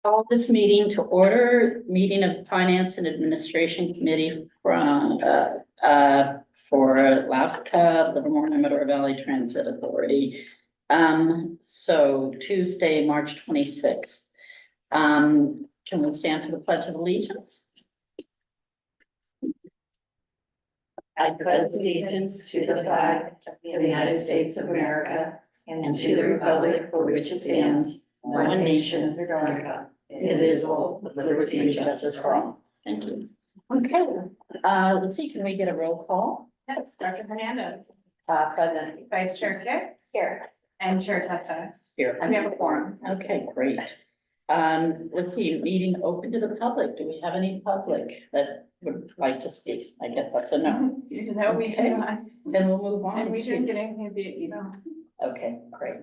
Call this meeting to order, meeting of Finance and Administration Committee from, for LAVTA, Livermore and Middle Valley Transit Authority. So Tuesday, March 26th. Can we stand for the Pledge of Allegiance? I pledge allegiance to the flag of the United States of America and to the republic for which it stands, one nation under God, indivisible, with liberty and justice for all. Thank you. Okay, let's see, can we get a roll call? Yes, Dr. Hernandez, Present. Vice Chair Kick, Here. and Chair Testa. Here. And we have a quorum. Okay, great. Let's see, meeting open to the public. Do we have any public that would like to speak? I guess that's a no. No, we Okay. cannot. Then we'll move on And we didn't to, get anything via email. okay, great.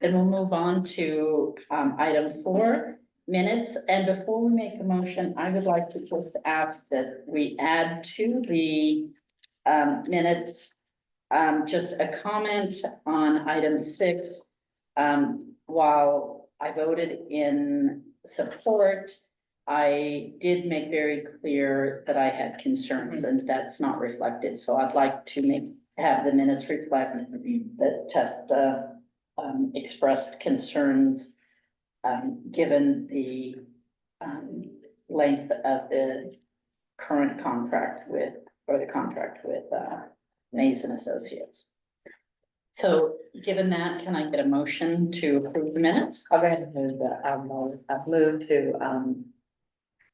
Then we'll move on to, item 4, minutes. And before we make a motion, I would like to just ask that we add to the, minutes, just a comment on item 6. While I voted in support, I did make very clear that I had concerns and that's not reflected. So I'd like to have the minutes reflect that Testa expressed concerns given the length of the current contract with, or the contract with Mays and Associates. So given that, can I get a motion to approve the minutes? I'll go ahead and move I've moved to,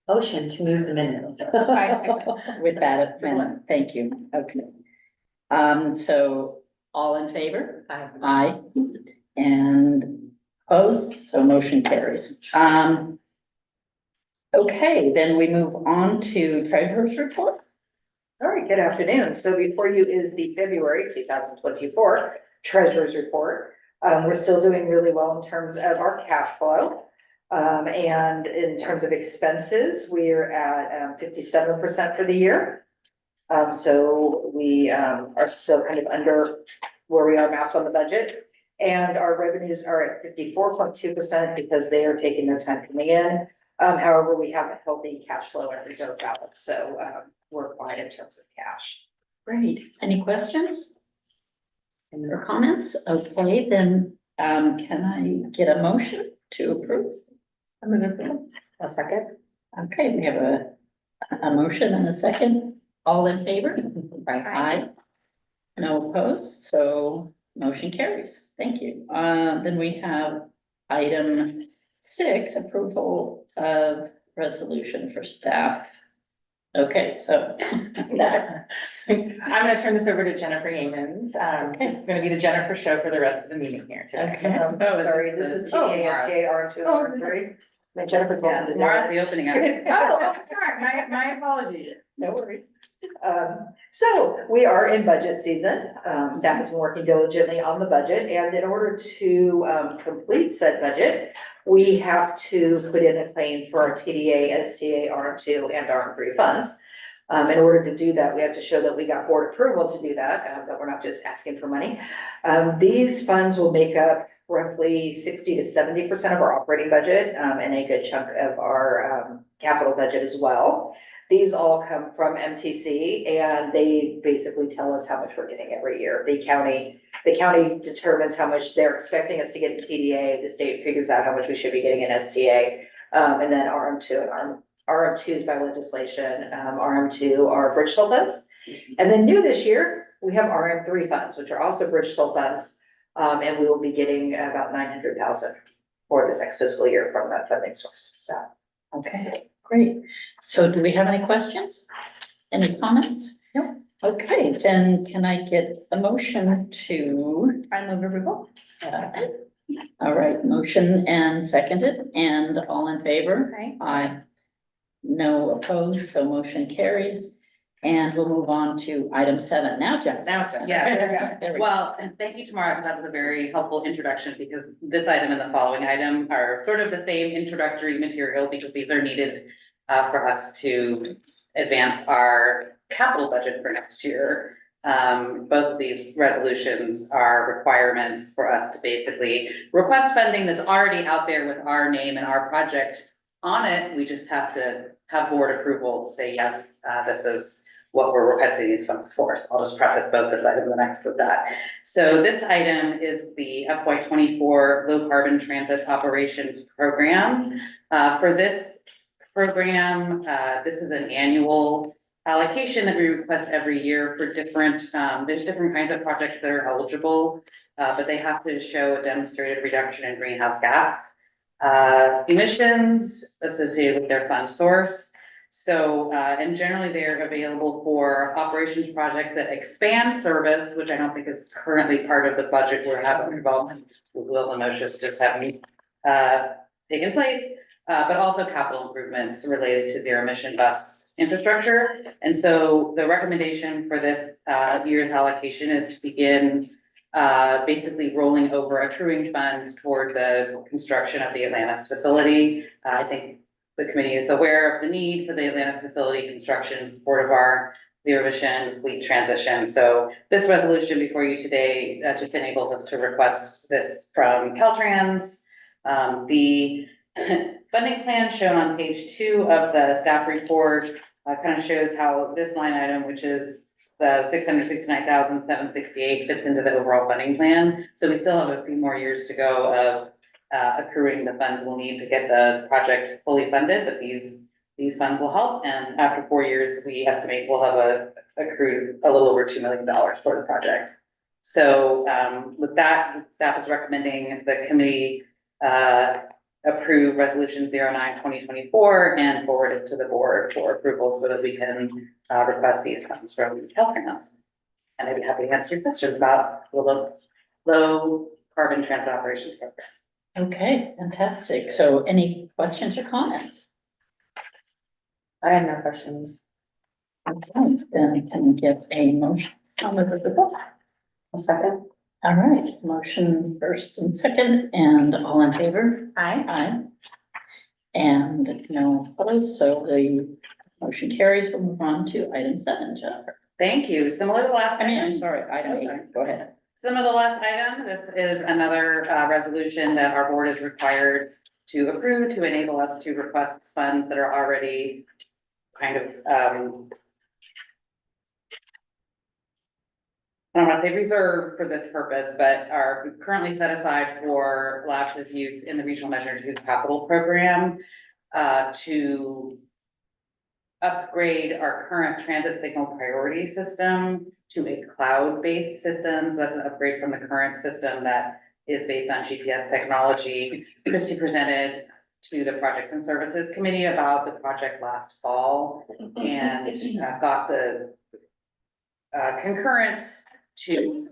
motion to move the minutes. I second. With that amendment, thank you. Okay. So all in favor? Aye. Aye. And opposed, so motion carries. Okay, then we move on to treasurer's report. All right, good afternoon. So before you is the February 2024 Treasurer's Report. We're still doing really well in terms of our cash flow. And in terms of expenses, we're at 57% for the year. So we are still kind of under where we are mapped on the budget. And our revenues are at 54.2% because they are taking their time coming in. However, we have a healthy cash flow and reserve balance, so we're fine in terms of cash. Great. Any questions? Or comments? Okay, then, can I get a motion to approve? A second. Okay, we have a motion and a second. All in favor? Right. Aye. No opposed, so motion carries. Thank you. Then we have item 6, approval of resolution for staff. Okay, so that, I'm gonna turn this over to Jennifer Yeamans. This is gonna be the Jennifer show for the rest of the meeting here today. okay. Sorry, this is TASJ RM2 and RM3. And Jennifer's welcome to do Mara's it. the opening. Oh, sorry, my apologies. No worries. So we are in budget season. Staff has been working diligently on the budget, and in order to complete said budget, we have to put in a claim for our TDA, STA, RM2, and RM3 funds. In order to do that, we have to show that we got board approval to do that, that we're not just asking for money. These funds will make up roughly 60 to 70% of our operating budget, and a good chunk of our capital budget as well. These all come from MTC, and they basically tell us how much we're getting every year. The county determines how much they're expecting us to get in TDA. The state figures out how much we should be getting in STA, and then RM2 and RM2 is by legislation. RM2 are bridge toll funds, and then new this year we have RM3 funds, which are also bridge toll funds, and we will be getting about 900,000 for this next fiscal year from that funding source. So. Okay, great. So do we have any questions? Any comments? No. Okay, then can I get a motion to, I move approval? All right, motion and seconded, and all in favor? Aye. Aye. No opposed, so motion carries. And we'll move on to item 7. Now, Jeff. Now it's done. There we Yeah, go. well, and thank you, Tamara, because that was a very helpful introduction, because this item and the following item are sort of the same introductory material, because these are needed for us to advance our capital budget for next year. Both of these resolutions are requirements for us to basically request funding that's already out there with our name and our project on it, we just have to have board approval to say, yes, this is what we're requesting these funds for. So I'll just preface both this item and the next with that. So this item is the FY 24 Low Carbon Transit Operations Program. For this program, this is an annual allocation that we request every year for different, there's different kinds of projects that are eligible, but they have to show a demonstrated reduction in greenhouse gas emissions associated with their fund source. So, and generally they're available for operations projects that expand service, which I don't think is currently part of the budget we're having involvement with Wheels and Motions just having taken place, but also capital improvements related to zero emission bus infrastructure. And so the recommendation for this year's allocation is to begin basically rolling over accruing funds toward the construction of the Atlantis facility. I think the committee is aware of the need for the Atlantis facility construction in support of our zero emission fleet transition. So this resolution before you today just enables us to request this from Caltrans. The funding plan shown on page 2 of the staff report kind of shows how this line item, which is the $669,768, fits into the overall funding plan. So we still have a few more years to go of accruing the funds we'll need to get the project fully funded, but these funds will help. And after 4 years, we estimate we'll have accrued a little over $2 million for the project. So with that, staff is recommending the committee approve resolution 09/2024 and forward it to the board for approval so that we can request these funds from Caltrans. And I'd be happy to answer your questions about the low carbon transit operations program. Okay, fantastic. So any questions or comments? I have no questions. Okay, then can we get a motion? I'll move the book. A second? All right, motion first and second, and all in favor? Aye. Aye. And no opposed, so the motion carries. We'll move on to item 7, Jennifer. Thank you. Similar to the last. I mean, I'm item. sorry, item 8, go ahead. Some of the last item, this is another resolution that our board is required to approve to enable us to request funds that are already kind of, I don't want to say reserved for this purpose, but are currently set aside for LAVTA's use in the Regional Measure 2 Capital Program to upgrade our current transit signal priority system to a cloud-based system. So that's an upgrade from the current system that is based on GPS technology. Christy presented to the Projects and Services Committee about the project last fall and got the concurrence to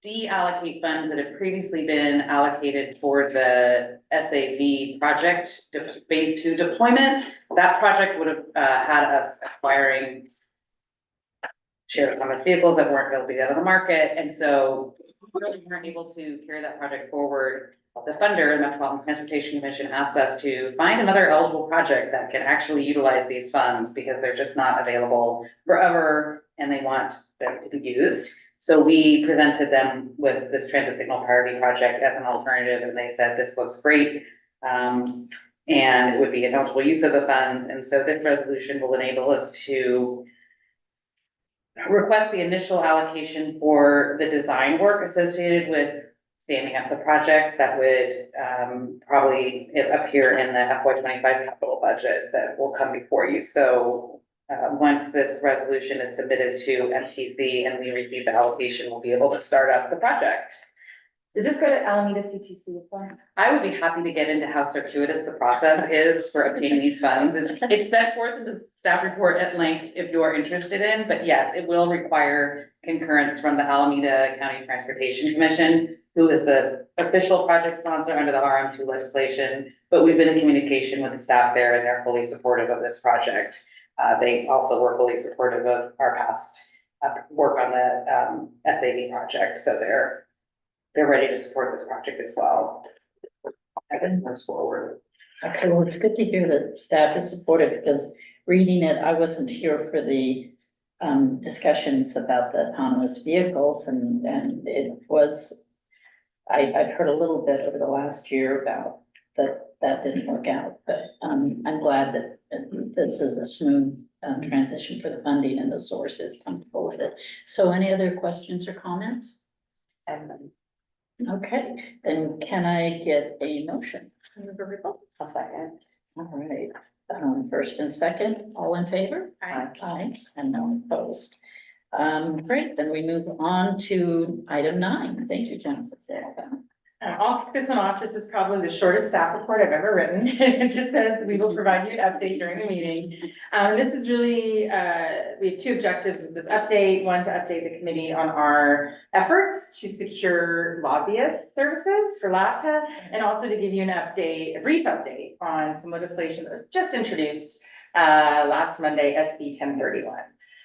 deallocate funds that have previously been allocated toward the SAV project, phase 2 deployment. That project would have had us acquiring shared autonomous vehicles that weren't able to get out of the market. And so we really weren't able to carry that project forward. The funder, the Metropolitan Transportation Commission, asked us to find another eligible project that can actually utilize these funds because they're just not available forever and they want them to be used. So we presented them with this transit signal priority project as an alternative, and they said, this looks great. And it would be an eligible use of the funds. And so this resolution will enable us to request the initial allocation for the design work associated with standing up the project that would probably appear in the FY 25 capital budget that will come before you. So once this resolution is submitted to MTC and we receive the allocation, we'll be able to start up the project. Does this go to Alameda CTC? I would be happy to get into how circuitous the process is for obtaining these funds. It's set forth in the staff report at length if you are interested in, but yes, it will require concurrence from the Alameda County Transportation Commission, who is the official project sponsor under the RM2 legislation. But we've been in communication with the staff there and they're fully supportive of this project. They also were fully supportive of our past work on the SAV project. So they're ready to support this project as well. Evan moves forward. Okay, well, it's good to hear that staff is supportive because reading it, I wasn't here for the discussions about the autonomous vehicles and it was, I've heard a little bit over the last year about the that didn't work out, but, I'm glad that this is a smooth, transition for the funding and the source is comfortable with it. So any other questions or comments? Okay, then can I get a motion? I'll second. All right, first and second, all in favor? Aye, and no opposed. Great, then we move on to item 9. Thank you, Jennifer, for all that. I'll kick this one off. This is probably the shortest staff report I've ever written. It just says we will provide you an update during the meeting. This is really, we have 2 objectives with this update. One, to update the committee on our efforts to secure lobbyist services for LAVTA, and also to give you an update, a brief update on some legislation that was just introduced last Monday, SB 1031.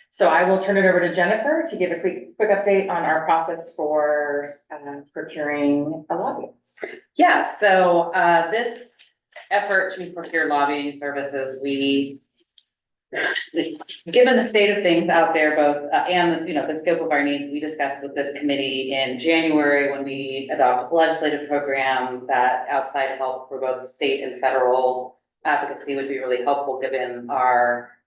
So I will turn it over to Jennifer to give a quick update on our process for procuring a lobbyist. Yeah, so this effort to procure lobbying services, given the state of things out there, both and the scope of our needs, we discussed with this committee in January when we adopted the legislative program that outside help for both state and federal advocacy would be really helpful given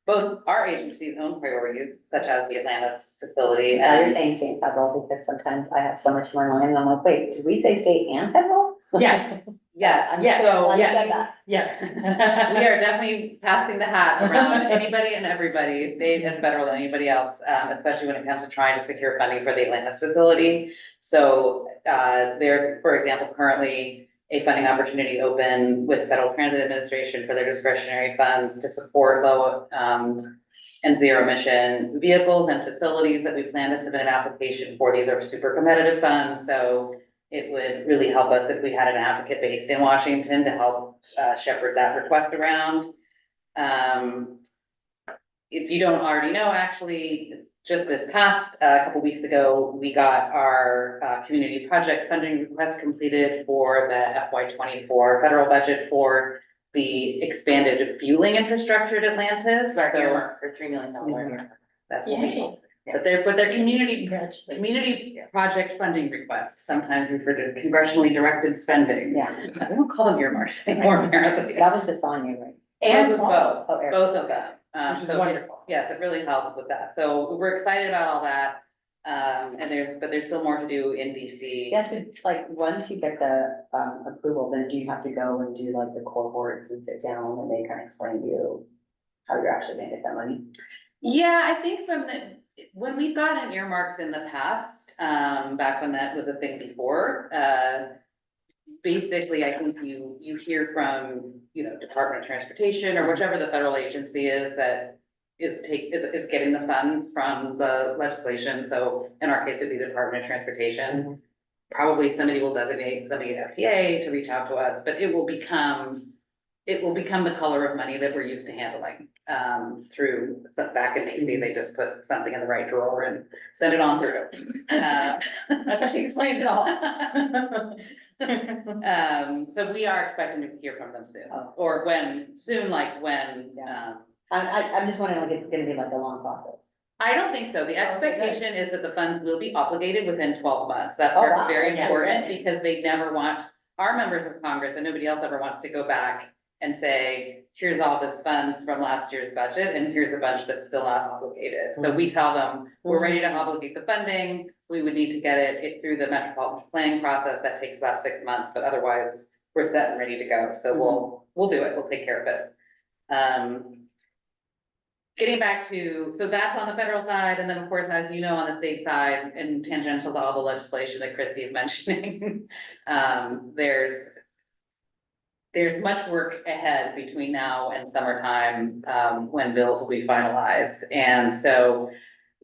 both our agency's own priorities, such as the Atlantis facility. Now you're And saying state and federal, because sometimes I have so much in my mind, and I'm like, wait, did we say state and federal? yeah, yes, I'm yeah, so, glad you yeah, said that. yeah. We are definitely passing the hat around anybody and everybody, state and federal, and anybody else, especially when it comes to trying to secure funding for the Atlantis facility. So, there's, for example, currently a funding opportunity open with Federal Transit Administration for their discretionary funds to support low and zero emission vehicles and facilities that we plan to submit an application for. These are super competitive funds, so it would really help us if we had an advocate based in Washington to help shepherd that request around. If you don't already know, actually, just this past couple weeks ago, we got our community project funding request completed for the FY 24 federal budget for the expanded fueling infrastructure at Atlantis. Our So earmark for $3 million. that's what we Yay. call it. But their community Congratulations. project funding requests, sometimes referred to as congressionally directed spending. Yeah, We don't call them earmarks anymore, apparently. that was the Sonia, right? And Both. both, Oh, Eric. both of them. Which is So it- wonderful. Yes, it really helped with that. So we're excited about all that. And there's still more to do in DC. Yeah, so like, once you get the approval, then do you have to go and do like the core boards and sit down and they kind of explain to you how you're actually gonna get that money? Yeah, I think when we've gotten earmarks in the past, back when that was a thing before, basically, I think you hear from, Department of Transportation or whichever the federal agency is that is getting the funds from the legislation. So in our case, it'd be the Department of Transportation. Probably somebody will designate somebody at FTA to reach out to us, but it will become the color of money that we're used to handling. Through, back in DC, they just put something in the right drawer and send it on through. That's how she explained it all. So we are expecting to hear from them soon, or soon, I'm just wondering, like, it's gonna be like a long process. I don't think so. The expectation is that the funds will be obligated within 12 months. That Oh, part's wow. very Yeah. important because they never want, our members of Congress and nobody else ever wants to go back and say, here's all this funds from last year's budget and here's a bunch that's still not obligated. So we tell them, we're ready to obligate the funding. We would need to get it through the metropolitan planning process. That takes about 6 months, but otherwise we're set and ready to go. So we'll do it. We'll take care of it. Getting back to, so that's on the federal side, and then of course, as you know, on the state side, and tangential to all the legislation that Christie is mentioning, there's much work ahead between now and summertime, when bills will be finalized. And so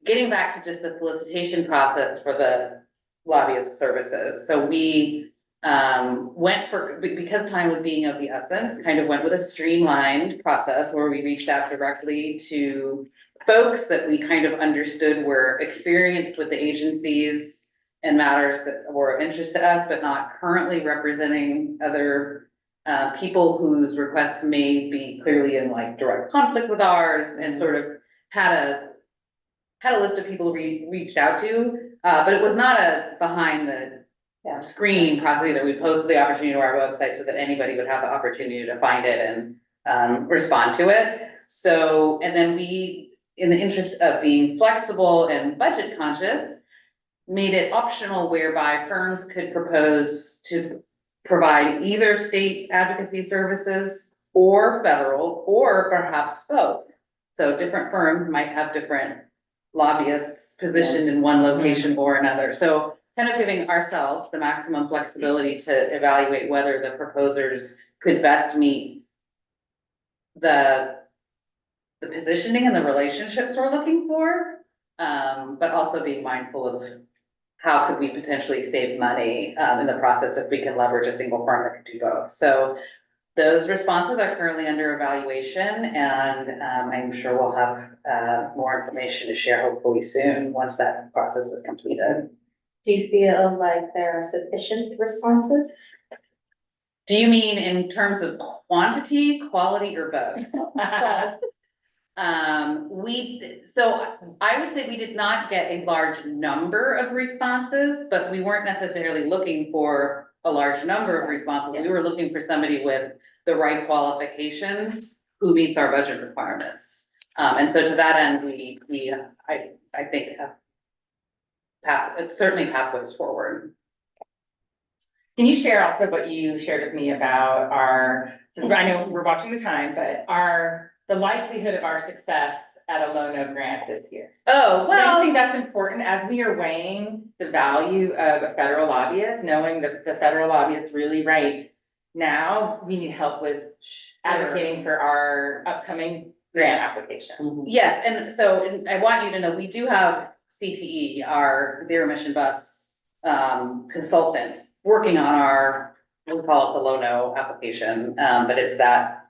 getting back to just the solicitation process for the lobbyist services. So we because time was being of the essence, kind of went with a streamlined process where we reached out directly to folks that we kind of understood were experienced with the agencies and matters that were of interest to us, but not currently representing other people whose requests may be clearly in like direct conflict with ours, and sort of had a list of people we reached out to, but it was not a behind the screen process that we posted the opportunity to our website so that anybody would have the opportunity to find it and respond to it. So, and then we, in the interest of being flexible and budget conscious, made it optional whereby firms could propose to provide either state advocacy services or federal, or perhaps both. So different firms might have different lobbyists positioned in one location or another. So kind of giving ourselves the maximum flexibility to evaluate whether the proposers could best meet the positioning and the relationships we're looking for, but also being mindful of how could we potentially save money in the process if we can leverage a single firm that can do both. So those responses are currently under evaluation, and I'm sure we'll have more information to share hopefully soon, once that process is completed. Do you feel like there are sufficient responses? Do you mean in terms of quantity, quality, or both? So I would say we did not get a large number of responses, but we weren't necessarily looking for a large number of responses. We were looking for somebody with the right qualifications who meets our budget requirements. And so to that end, I think certainly pathways forward. Can you share also what you shared with me about since I know we're watching the time, but the likelihood of our success at a Lono grant this year? Oh, I just well, think that's important as we are weighing the value of a federal lobbyist, knowing that the federal lobbyists really right now, we need help with advocating for our upcoming grant application. yes, and so I want you to know, we do have CTE, our zero emission bus consultant, working on we call it the Lono application, but it's that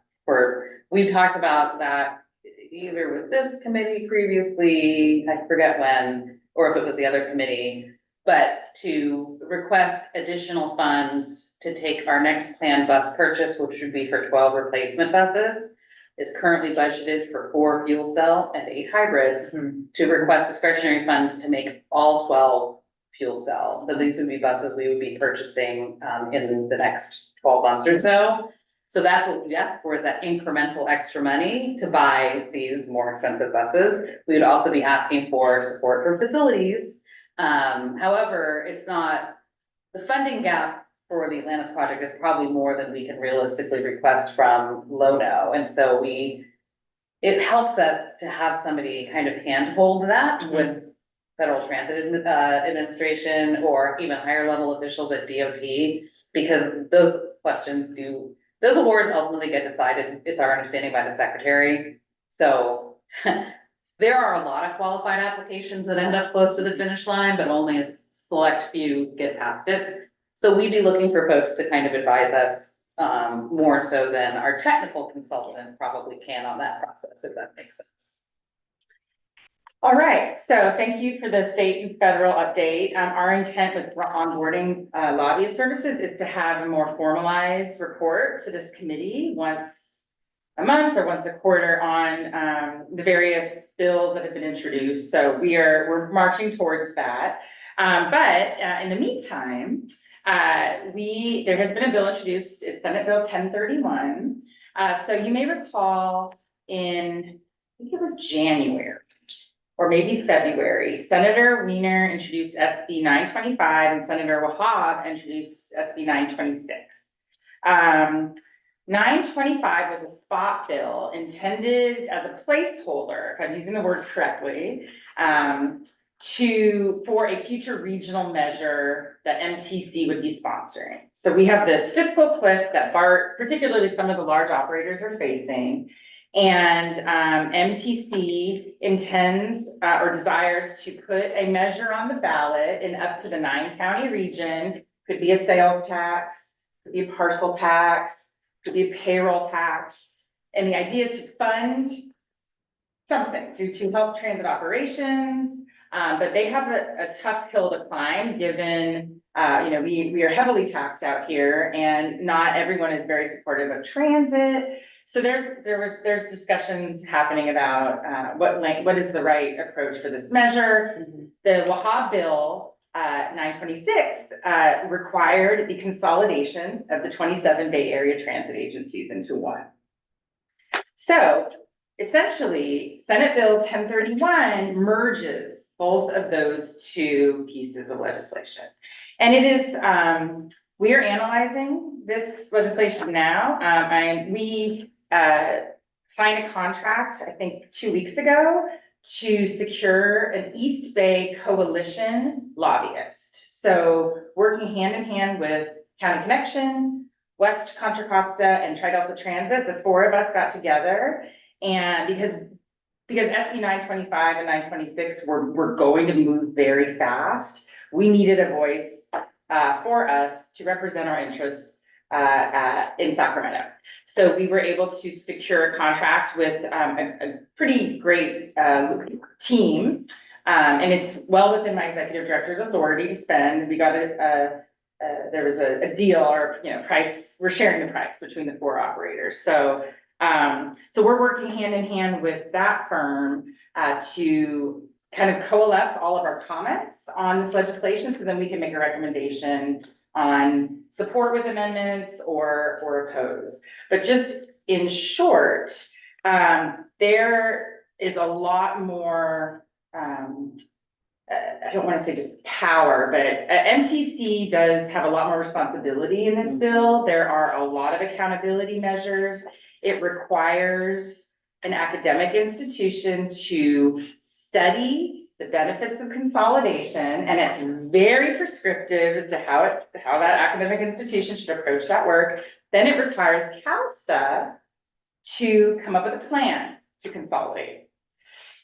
we've talked about that either with this committee previously, I forget when, or if it was the other committee, but to request additional funds to take our next planned bus purchase, which would be for 12 replacement buses, is currently budgeted for 4 fuel cell and 8 hybrids, to request discretionary funds to make all 12 fuel cell. So these would be buses we would be purchasing in the next 12 months or so. So that's what we asked for, is that incremental extra money to buy these more expensive buses. We would also be asking for support for facilities. However, it's not, the funding gap for the Atlantis project is probably more than we can realistically request from Lono. And so it helps us to have somebody kind of handhold that with Federal Transit Administration or even higher level officials at DOT, because those awards ultimately get decided, it's our understanding, by the secretary. So there are a lot of qualified applications that end up close to the finish line, but only a select few get past it. So we'd be looking for folks to kind of advise us more so than our technical consultant probably can on that process, if that makes sense. All right, so thank you for the state and federal update. Our intent with onboarding lobbyist services is to have a more formalized report to this committee once a month or once a quarter on the various bills that have been introduced. So we're marching towards that. But in the meantime, there has been a bill introduced. It's Senate Bill 1031. So you may recall I think it was January or maybe February, Senator Wiener introduced SB 925 and Senator Wahab introduced SB 926. 925 was a spot bill intended as a placeholder, if I'm using the words correctly, for a future regional measure that MTC would be sponsoring. So we have this fiscal cliff that particularly some of the large operators are facing. And MTC intends or desires to put a measure on the ballot in up to the 9-county region. Could be a sales tax, could be a parcel tax, could be a payroll tax. And the idea is to fund something to help transit operations. But they have a tough hill to climb given, we are heavily taxed out here and not everyone is very supportive of transit. So there's discussions happening about what is the right approach for this measure. The Wahab bill nine 26 required the consolidation of the 27 Bay Area transit agencies into one. So essentially, Senate Bill 1031 merges both of those two pieces of legislation. And it is, we are analyzing this legislation now. We signed a contract, I think 2 weeks ago, to secure an East Bay coalition lobbyist. So working hand in hand with County Connection, West Contra Costa, and Tri-Delta Transit, the four of us got together. And because SB 925 and 926 were going to move very fast, we needed a voice for us to represent our interests in Sacramento. So we were able to secure a contract with a pretty great team. And it's well within my executive director's authority to spend. We got there was a deal or, price, we're sharing the price between the four operators. So we're working hand in hand with that firm to kind of coalesce all of our comments on this legislation, so then we can make a recommendation on support with amendments or oppose. But just in short, there is a lot more, I don't want to say just power, but MTC does have a lot more responsibility in this bill. There are a lot of accountability measures. It requires an academic institution to study the benefits of consolidation, and it's very prescriptive as to how that academic institution should approach that work. Then it requires LAVTA to come up with a plan to consolidate.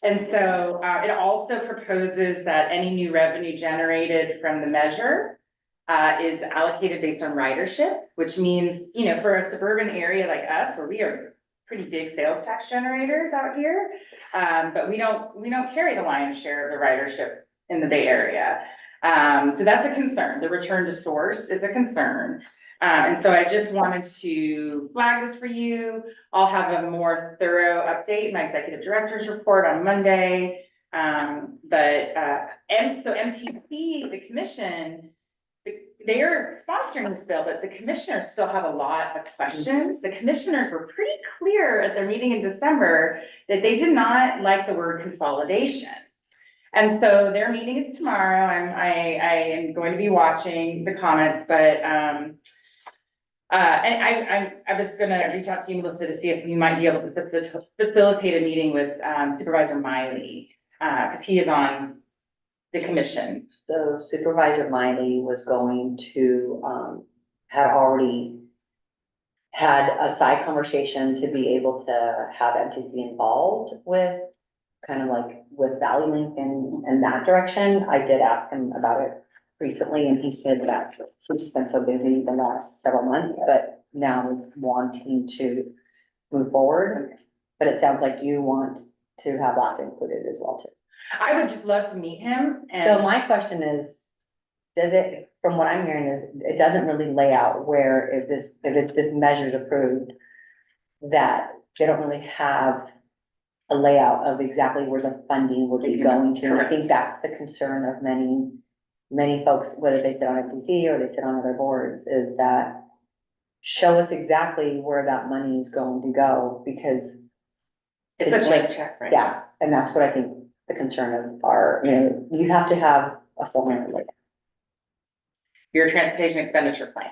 And so it also proposes that any new revenue generated from the measure is allocated based on ridership, which means, for a suburban area like us, where we are pretty big sales tax generators out here, but we don't carry the lion's share of the ridership in the Bay Area. So that's a concern. The return to source is a concern. And so I just wanted to flag this for you. I'll have a more thorough update in my executive director's report on Monday. And so MTC, the commission, they are sponsoring this bill, but the commissioners still have a lot of questions. The commissioners were pretty clear at their meeting in December that they did not like the word consolidation. And so their meeting is tomorrow. I am going to be watching the comments, but and I was gonna reach out to you, Melissa, to see if you might be able to facilitate a meeting with Supervisor Miley, because he is on the commission. So Supervisor Miley was going to, had already had a side conversation to be able to have MTC involved with kind of like with Valley Link and that direction. I did ask him about it recently, and he said that he's just been so busy the last several months, but now is wanting to move forward. But it sounds like you want to have that included as well too. I would just love to meet him. And So my question is, does it, from what I'm hearing is, it doesn't really lay out where if this measure is approved, that they don't really have a layout of exactly where the funding will be going to. And I think that's the concern of many folks, whether they sit on FTC or they sit on other boards, is that show us exactly where that money is going to go, because it's a blank check, right? Yeah, and that's what I think the concern of our, you have to have a formula like that. Your transportation expenditure plan.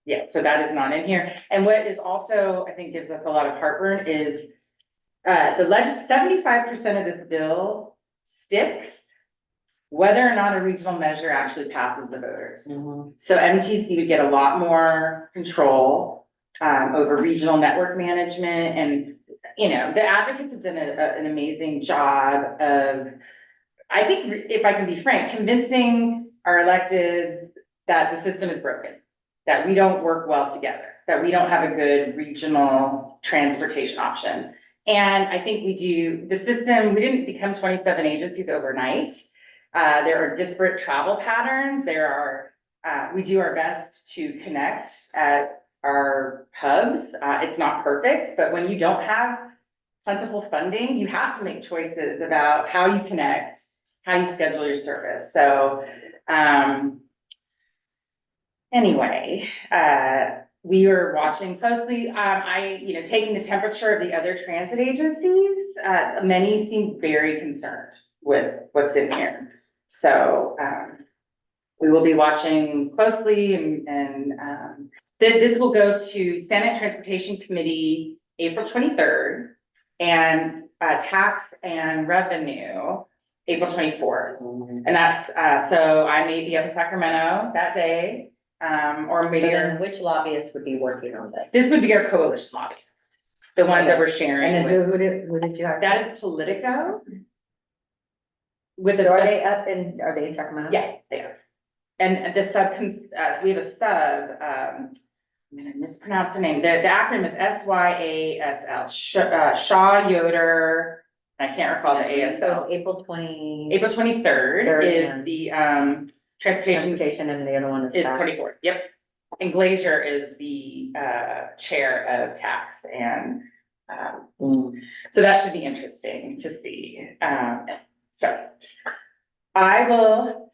Yeah, so that is not in here. And what is also, I think, gives us a lot of heartburn is the 75% of this bill sticks whether or not a regional measure actually passes the voters. So MTC would get a lot more control over regional network management, and the advocates have done an amazing job of, I think, if I can be frank, convincing our elected that the system is broken, that we don't work well together, that we don't have a good regional transportation option. And I think we do, the system, we didn't become 27 agencies overnight. There are disparate travel patterns. We do our best to connect at our hubs. It's not perfect, but when you don't have plentiful funding, you have to make choices about how you connect, how you schedule your service. So Anyway, we were watching closely, taking the temperature of the other transit agencies, many seem very concerned with what's in here. So, we will be watching closely and this will go to Senate Transportation Committee, April 23rd, and, Tax and Revenue, April 24th. And that's, so I may be up in Sacramento that day, or So maybe then which lobbyists would be working on this? this would be our coalition lobbyist, the one that we're sharing And then with. who did you have? That is Politico. With the So are sub, they are they in Sacramento? yeah, they are. And the sub, we have a sub, I'm gonna mispronounce the name, the acronym is SYASL, Shaw Yoder, I can't recall the So ASL. it's April 20. April 23rd Third is and- the, transportation Transportation and the other one is is tax. 24th, yep. And Glazier is the, chair of tax and, so that should be interesting to see. So I will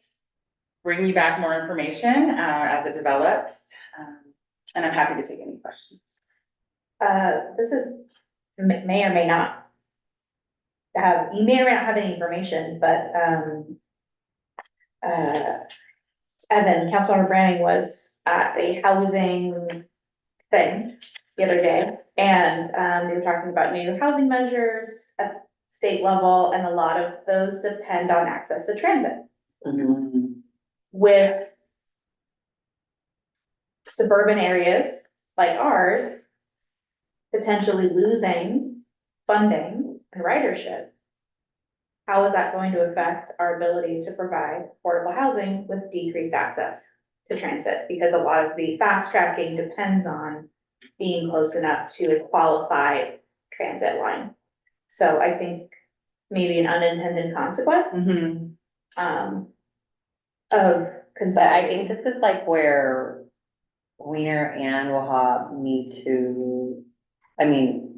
bring you back more information, as it develops. And I'm happy to take any questions. This is, may or may not have, you may or may not have any information, but, Evan, Councilmember Branning was at a housing thing the other day, and, they were talking about new housing measures at state level, and a lot of those depend on access to transit. With suburban areas like ours potentially losing funding and ridership, how is that going to affect our ability to provide affordable housing with decreased access to transit? Because a lot of the fast tracking depends on being close enough to a qualified transit line. So I think maybe an unintended consequence, of So concern. I think this is like where Wiener and Wahab need to,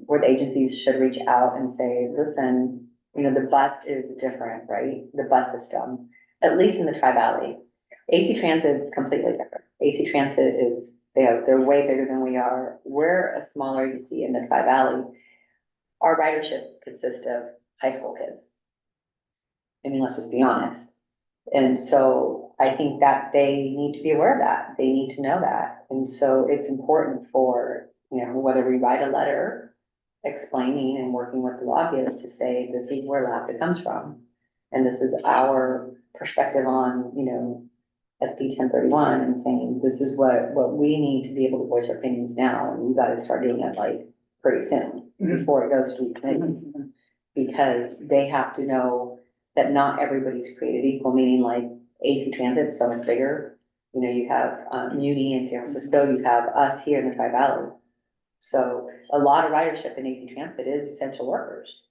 where the agencies should reach out and say, listen, the bus is different, right? The bus system, at least in the Tri-Valley. AC Transit is completely different. AC Transit is, they're way bigger than we are. We're a smaller agency in the Tri-Valley. Our ridership consists of high school kids. Let's just be honest. And so I think that they need to be aware of that. They need to know that. And so it's important for, whether we write a letter explaining and working with the lobbyists to say, this is where LAVTA comes from. And this is our perspective on, SB 1031 and saying, this is what we need to be able to voice our opinions now. And you gotta start doing it like pretty soon before it goes to committees. Because they have to know that not everybody's created equal, meaning like AC Transit is so much bigger. You have Muni in San Francisco, you have us here in the Tri-Valley. So a lot of ridership in AC Transit is essential workers.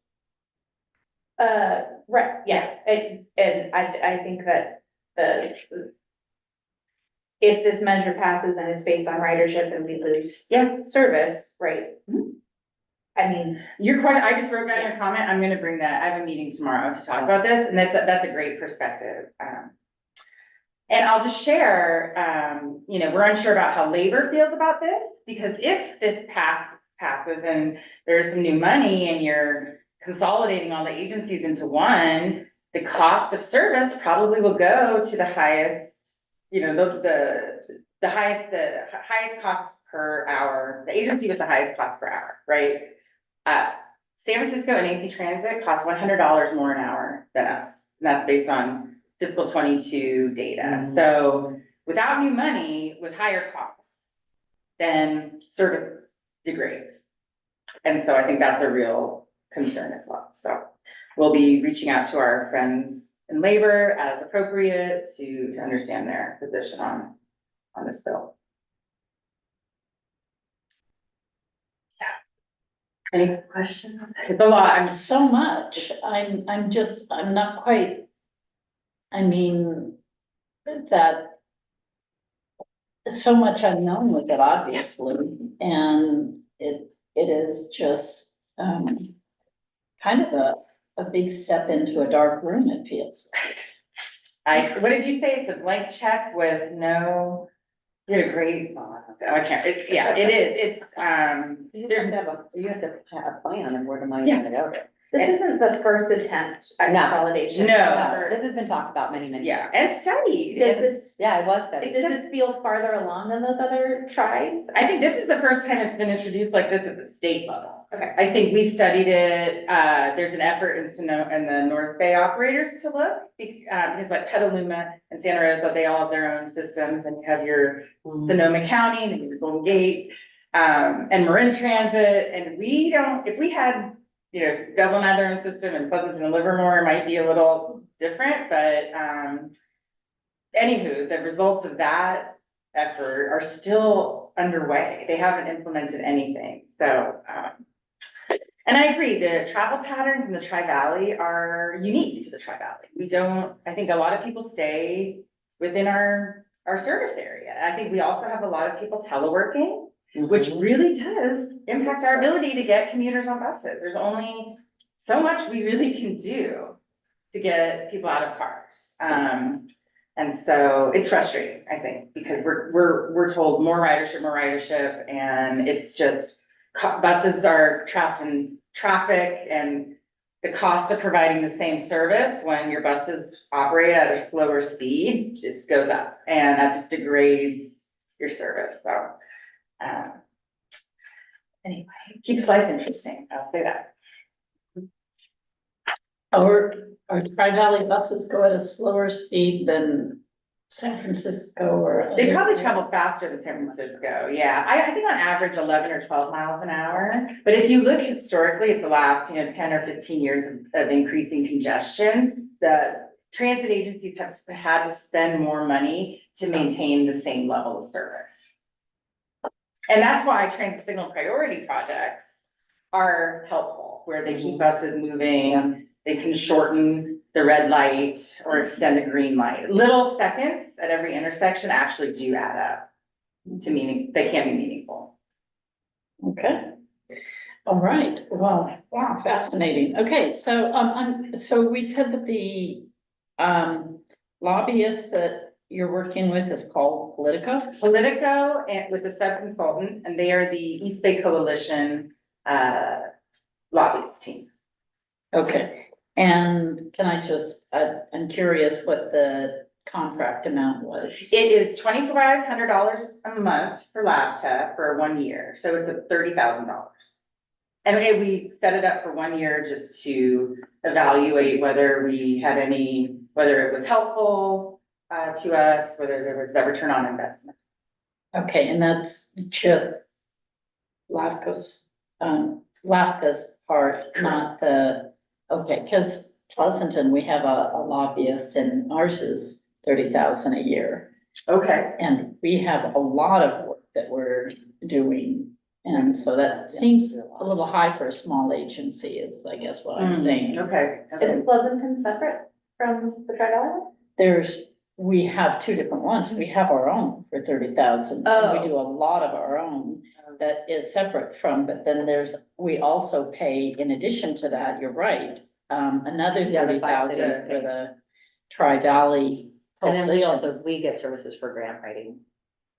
Right, yeah, and I think that if this measure passes and it's based on ridership and we lose service, right? I mean, Your question, I just wrote down your comment, I'm gonna bring that, I have a meeting tomorrow to talk about this, and that's a great perspective. And I'll just share, we're unsure about how labor feels about this, because if this passes and there's some new money and you're consolidating all the agencies into one, the cost of service probably will go to the highest, the highest cost per hour, the agency with the highest cost per hour, right? San Francisco and AC Transit costs $100 more an hour than us. And that's based on fiscal 22 data. So without new money, with higher costs, then service degrades. And so I think that's a real concern as well. So we'll be reaching out to our friends in labor as appropriate to understand their position on this bill. So, any questions? It's a lot. I'm So much, I'm not quite, that so much unknown with it, obviously, and it is just, kind of a big step into a dark room, it feels. what did you say? It's a blank check with no, you had a great, I can't, yeah, it is, it's, You just have to have you have to have a plan of where the money's Yeah. gonna go. This isn't the first attempt at No. consolidation. No. No, this has been talked about many, many yeah, years. and studied. Does this, Yeah, it was studied. does this feel farther along than those other tries? I think this is the first time it's been introduced like this at the state level. Okay. I think we studied it, there's an effort in the North Bay operators to look, because like Petaluma and Santa Rosa, they all have their own systems, and you have your Sonoma County, and your Golden Gate, and Marin Transit, and we don't, if we had, you know, Dublin had their own system, and Pleasanton and Livermore might be a little different, but, anywho, the results of that effort are still underway. They haven't implemented anything, so, and I agree, the travel patterns in the Tri-Valley are unique to the Tri-Valley. We don't, I think a lot of people stay within our service area. I think we also have a lot of people teleworking, which really does impact our ability to get commuters on buses. There's only so much we really can do to get people out of cars. And so it's frustrating, I think, because we're told more ridership, and it's just buses are trapped in traffic, and the cost of providing the same service when your buses operate at a slower speed just goes up, and that just degrades your service, so. Anyway, keeps life interesting, I'll say that. Our Tri-Valley buses go at a slower speed than San Francisco or. They probably travel faster than San Francisco, yeah. I think on average 11 or 12 miles an hour. But if you look historically at the last, 10 or 15 years of increasing congestion, the transit agencies have had to spend more money to maintain the same level of service. And that's why transit signal priority projects are helpful, where they keep buses moving, they can shorten the red light or extend a green light. Little seconds at every intersection actually do add up to meaning, they can be meaningful. Okay. All right, well, wow, fascinating. Okay, so, so we said that the, lobbyist that you're working with is called Politico? Politico and with the sub-consultant, and they are the East Bay Coalition, lobbyist team. Okay, and can I just, I'm curious what the contract amount was? It is $2,500 a month for LAVTA for 1 year, so it's $30,000. And we set it up for 1 year just to evaluate whether we had whether it was helpful to us, whether there was a return on investment. Okay, and that's just LAFCO's, LAFCO's part, not the, okay, because Pleasanton, we have a lobbyist and ours is 30,000 a year. Okay. And we have a lot of work that we're doing. And so that seems a little high for a small agency is, I guess, what I'm saying. Okay. Is Pleasanton separate from the Tri-Valley? We have two different ones. We have our own for 30,000. Oh. We do a lot of our own that is separate from, but then we also pay, in addition to that, you're right, another Yeah, the 30,000 5 for the Tri-Valley. And then we Coalition. we get services for grant writing.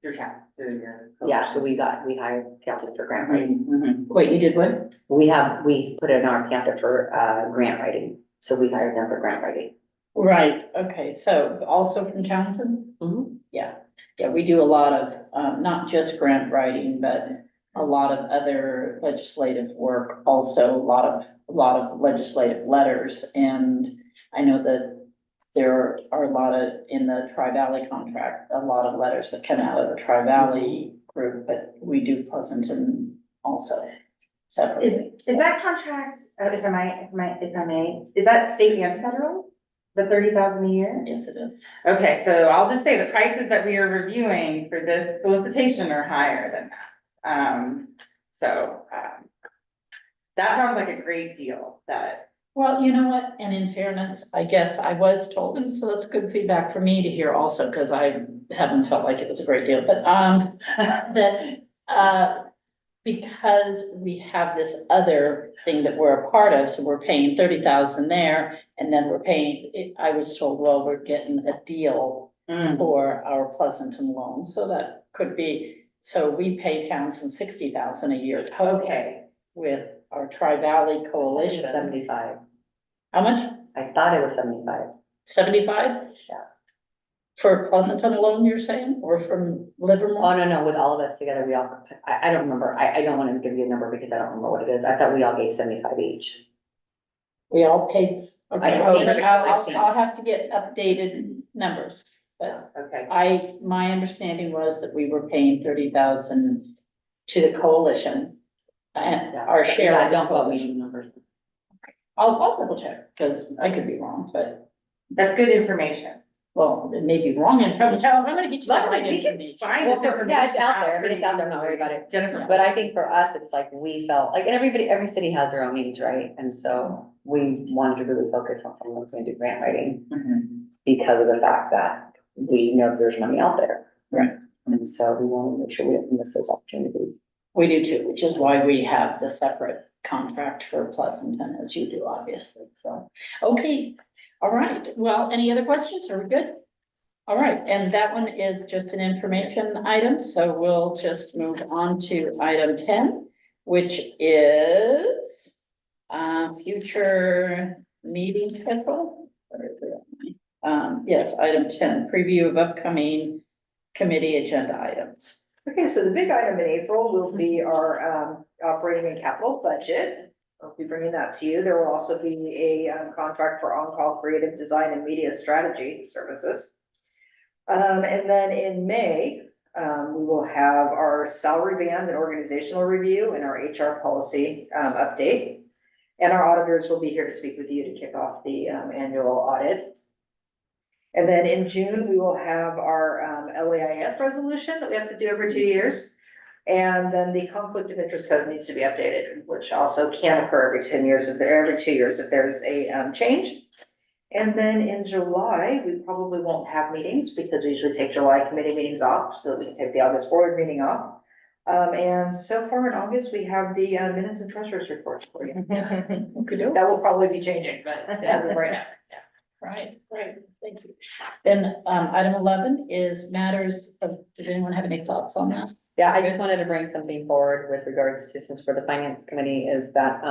Your town, your. Yeah, so we hired counted for grant writing. Mhm. Wait, you did what? We put in our candidate for grant writing, so we hired them for grant writing. Right, okay, so also from Townsend? Mhm. Yeah, we do a lot of, not just grant writing, but a lot of other legislative work, also a lot of legislative letters. And I know that there are a lot of, in the Tri-Valley contract, a lot of letters that come out of the Tri-Valley group, but we do Pleasanton also separately. Is that contract, if I may, is that state and federal? The 30,000 a year? Yes, it is. Okay, so I'll just say the prices that we are reviewing for this solicitation are higher than that. That sounds like a great deal that. Well, you know what, and in fairness, I guess I was told, and so that's good feedback for me to hear also, because I haven't felt like it was a great deal, but, that, because we have this other thing that we're a part of, so we're paying 30,000 there, and then we're paying, I was told, well, we're getting a deal for our Pleasanton loan, so that could be, so we pay Townsend 60,000 a year total Okay, with our Tri-Valley Coalition. 75. How much? I thought it was 75. 75? Yeah. For Pleasanton alone, you're saying, or from Livermore? Oh, no, with all of us together, we all, I don't remember. I don't want to give you a number because I don't remember what it is. I thought we all gave 75 each. We all paid, okay, I think- I'll have to get updated numbers, but okay. my understanding was that we were paying 30,000 to the coalition. And our share Yeah, of the don't quote me on coalition. the numbers. I'll double check, because I could be wrong, but, That's good information. well, it may be wrong information. I'm gonna get you the Luckily, right we can information. find Well, this information. yeah, it's out there. I mean, pretty it's out there. Don't worry about it. Jennifer. But I think for us, it's like we felt like, and every city has their own needs, right? And so we wanted to really focus on someone that's gonna do grant writing because of the fact that we know there's money out there. Right. And so we want to make sure we don't miss those opportunities. We do too, which is why we have the separate contract for Pleasanton, as you do, obviously, so. Okay, all right, well, any other questions? Are we good? All right, and that one is just an information item, so we'll just move on to item 10, which is future meeting schedule. Yes, item 10, preview of upcoming committee agenda items. Okay, so the big item in April will be our operating and capital budget. I'll be bringing that to you. There will also be a contract for on-call creative design and media strategy services. And then in May, we will have our salary band and organizational review and our HR policy update. And our auditors will be here to speak with you to kick off the annual audit. And then in June, we will have our LAIF resolution that we have to do every 2 years. And then the conflict of interest code needs to be updated, which also can occur every 10 years, every 2 years if there's a change. And then in July, we probably won't have meetings because we usually take July committee meetings off so that we can take the August board meeting off. And so far in August, we have the minutes and treasurer's reports for you. That will probably be changing, but as of right now. Right, thank you. Then, item 11 is matters of, does anyone have any thoughts on that? Yeah, I just wanted to bring something forward with regards to, since we're the finance committee, is that,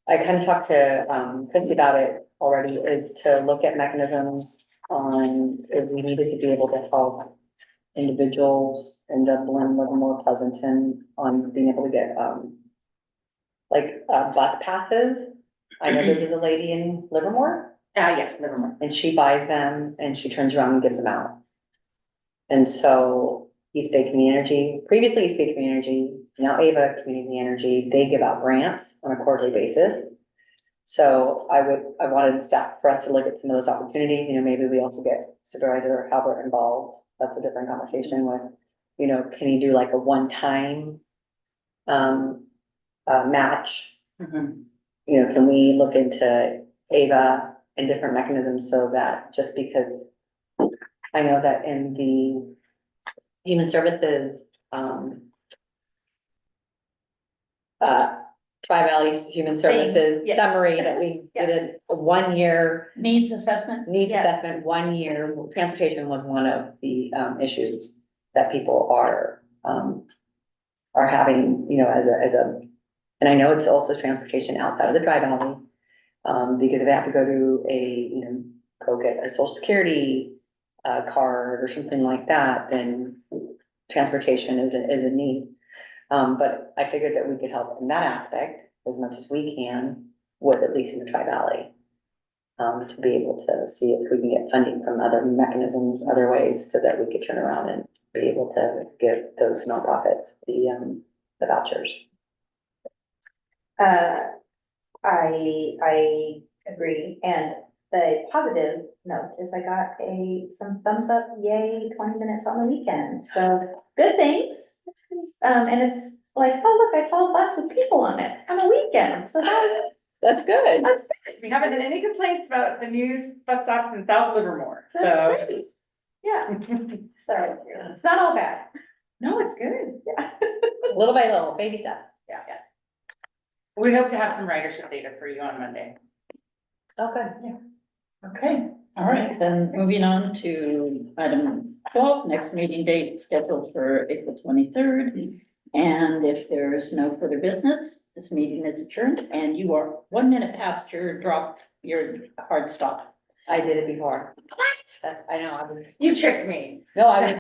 I kind of talked to, Christy about it already, is to look at mechanisms on if we needed to be able to help individuals in Dublin, Livermore, Pleasanton, on being able to get, bus passes. I know there's a lady in Livermore, Yeah, Livermore. and she buys them and she turns around and gives them out. And so East Bay Community Energy, previously East Bay Community Energy, now Ava Community Energy, they give out grants on a quarterly basis. So I wanted staff for us to look at some of those opportunities, maybe we also get Supervisor Halbert involved. That's a different conversation with, can you do like a one-time match? Can we look into Ava and different mechanisms so that just because I know that in the Human Services, Tri-Valley Human Services yeah. summary that we did a 1 year Needs assessment? needs Yeah. assessment, 1 year, transportation was one of the issues that people are having, as a, and I know it's also transportation outside of the Tri-Valley. Because if they have to go to go get a social security card or something like that, then transportation is a need. But I figured that we could help in that aspect as much as we can with at least in the Tri-Valley. To be able to see if we can get funding from other mechanisms, other ways, so that we could turn around and be able to give those nonprofits the vouchers. I agree, and the positive note is I got some thumbs up, yay, 20 minutes on the weekend, so good things. And it's like, oh, look, I saw a bus with people on it on a weekend, so That's good. that's good. We haven't had any complaints about the new bus stops in South Livermore, That's so. great. Yeah, so it's not all bad. No, it's good. Little by little, baby steps. We hope to have some ridership data for you on Monday. Okay. Okay, all right, then moving on to item 12, next meeting date scheduled for April 23rd. And if there's no further business, this meeting is adjourned and you are 1 minute past your hard stop. I did it before. What? That's, I know, You tricked me. no, I was